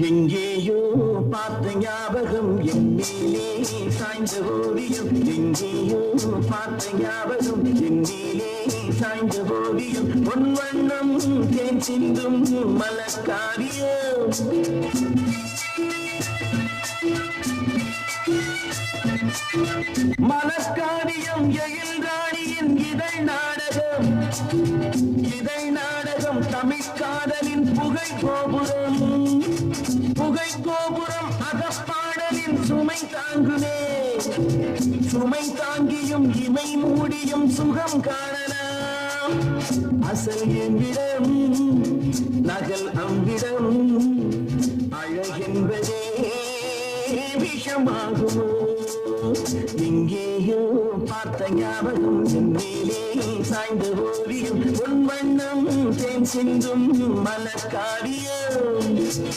எங்கேயோ பார்த்த ஞாபகம் என் மேலே சாய்ந்த ஓவியம். எங்கேயோ பார்த்த ஞாபகம் என் மேலே சாய்ந்த ஓவியம். பொன் வண்ணம் தேன் சிந்தும் மலக்காரியம். மலக்காரியம் எழில்ராணியின் இதழ் நாடகம். இதழ் நாடகம் தமிழ்காதலின் புகை கோபுரம். புகை கோபுரம் அகப்பாடலின் சுமை தாங்குமே. சுமை தாங்கியும் இமை மூடியும் சுகம் காணலாம். அசல் எவ்விடம் நகல் அவ்விடம். அழகென்பதே விஷமாகுமோ. எங்கேயோ பார்த்த ஞாபகம் என் மேலே சாய்ந்த ஓவியம். பொன் வண்ணம் தேன் சிந்தும் மலக்காரியம்.